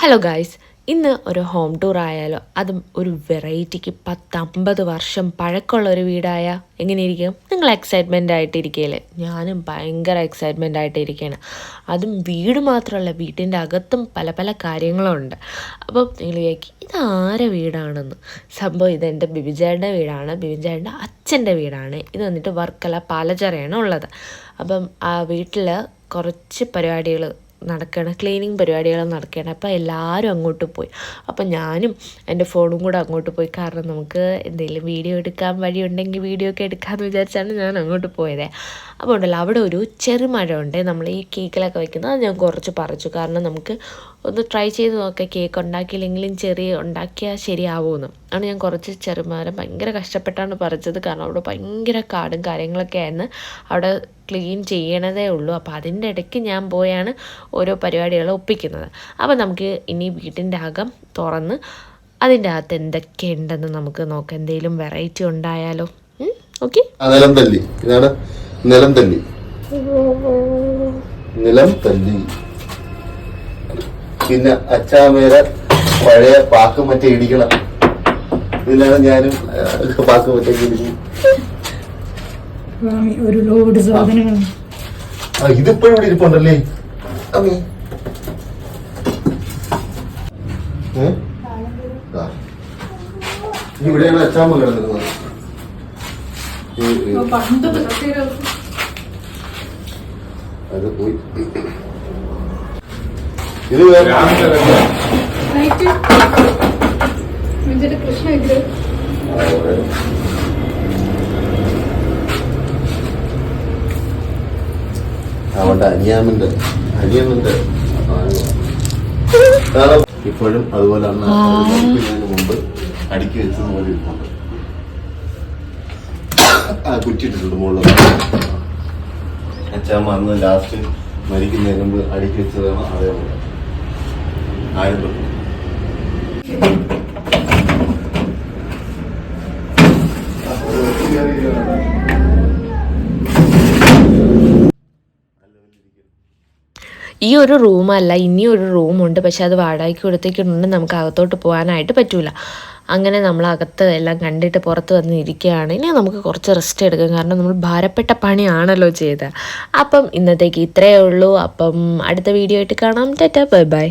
Hello guys, ഇന്ന് ഒരു home tour ആയാലോ? അതും ഒരു വെറൈറ്റിക്ക് 10-50 വർഷം പഴക്കമുള്ള ഒരു വീടായ എങ്ങനെയിരിക്കും? നിങ്ങൾ എക്സൈറ്റ്മെൻ്റ് ആയിട്ടിരിക്കുകയല്ലേ? ഞാനും ഭയങ്കര എക്സൈറ്റ്മെൻ്റ് ആയിട്ടിരിക്കുകയാണ്. അതും വീട് മാത്രമല്ല, വീട്ടിൻ്റെ അകത്തും പല പല കാര്യങ്ങളുണ്ട്. അപ്പം നിങ്ങൾ വിചാരിക്കും ഇതാരെ വീടാണെന്ന്. സംഭവം ഇതെൻ്റെ ബിബിചേട്ടൻ്റെ വീടാണ്, ബിബിചേട്ടൻ്റെ അച്ഛൻ്റെ വീടാണ്. ഇത് വന്നിട്ട് വർക്കല പാലച്ചറയാണ് ഉള്ളത്. അപ്പം ആ വീട്ടിൽ കുറച്ച് പരിപാടികൾ നടക്കുകയാണ്, ക്ലീനിങ് പരിപാടികൾ നടക്കുകയാണ്. അപ്പോൾ എല്ലാവരും അങ്ങോട്ട് പോയി. അപ്പം ഞാനും എൻ്റെ ഫോണും കൂടെ അങ്ങോട്ട് പോയി. കാരണം നമുക്ക് എന്തെങ്കിലും വീഡിയോ എടുക്കാൻ വഴിയുണ്ടെങ്കിൽ വീഡിയോ ഒക്കെ എടുക്കാമെന്ന് വിചാരിച്ചാണ് ഞാൻ അങ്ങോട്ട് പോയത്. അപ്പോൾ ഉണ്ടല്ലോ, അവിടെ ഒരു ചെറുമഴ ഉണ്ട്, നമ്മൾ ഈ കേക്കിലൊക്കെ വയ്ക്കുന്നത്. അത് ഞാൻ കുറച്ച് പറിച്ചു. കാരണം നമുക്ക് ഒന്ന് ട്രൈ ചെയ്ത് നോക്കാം, കേക്ക് ഉണ്ടാക്കിയില്ലെങ്കിലും ചെറിയ ഉണ്ടാക്കിയാൽ ശരിയാവുമെന്ന്. ആണ് ഞാൻ കുറച്ച് ചെറുമരം ഭയങ്കര കഷ്ടപ്പെട്ടാണ് പറിച്ചത്. കാരണം അവിടെ ഭയങ്കര കാടും കാര്യങ്ങളൊക്കെ ആയിരുന്നു. അവിടെ ക്ലീൻ ചെയ്യണതേ ഉള്ളൂ. അപ്പോൾ അതിൻ്റെ ഇടയ്ക്ക് ഞാൻ പോയാണ് ഓരോ പരിപാടികൾ ഒപ്പിക്കുന്നത്. അപ്പോൾ നമുക്ക് ഇനി വീട്ടിൻ്റെ അകം തുറന്ന് അതിൻ്റെ അകത്ത് എന്തൊക്കെ ഉണ്ടെന്ന് നമുക്ക് നോക്കാം. എന്തെങ്കിലും വെറൈറ്റി ഉണ്ടായാലോ? ഓക്കെ. നിലം തല്ലി, ഇതാണ് നിലം തല്ലി. നിലം തല്ലി. പിന്നെ അച്ചാമേര പഴയ പാക്ക് മറ്റേ ഇടിക്കണം. ഇതിലാണ് ഞാനും പാക്ക് മറ്റേ ഇടിക്കും. ഒരു ലോഡ് സാധനങ്ങൾ ഇതിപ്പോഴും ഇവിടെ ഇരിപ്പുണ്ടല്ലേ? ഇവിടെയാണ് അച്ചാമ്മ കിടന്നിരുന്നത്. അത് പോയി. ഇത് കൃഷ്ണ അവന്റെ അനിയമ്മന്റെ ഇപ്പോഴും അതുപോലെ അന്ന് മുമ്പ് അടുക്കി വെച്ചത് പോലെ ഇരിപ്പുണ്ട്. കുറ്റിട്ടിട്ടുണ്ട് മുകളിൽ. അച്ഛാമ്മ അന്ന് ലാസ്റ്റ് മരിക്കുന്നതിന് മുമ്പ് അടുക്കി വെച്ചതാണ്. അതേപോലെ 1000 രൂപ. ഈ ഒരു റൂമല്ല, ഇനിയൊരു റൂമുണ്ട്. പക്ഷെ അത് വാടകയ്ക്ക് കൊടുത്തേക്കുണ്ട്. നമുക്ക് അകത്തോട്ട് പോകാനായിട്ട് പറ്റൂല. അങ്ങനെ നമ്മൾ അകത്ത് എല്ലാം കണ്ടിട്ട് പുറത്ത് വന്ന് ഇരിക്കുകയാണ്. ഇനി നമുക്ക് കുറച്ച് റെസ്റ്റ് എടുക്കാം. കാരണം നമ്മൾ ഭാരപ്പെട്ട പണിയാണല്ലോ ചെയ്തത്. അപ്പം ഇന്നത്തേക്ക് ഇത്രയേ ഉള്ളൂ. അപ്പം അടുത്ത വീഡിയോ ആയിട്ട് കാണാം. Tata, bye bye.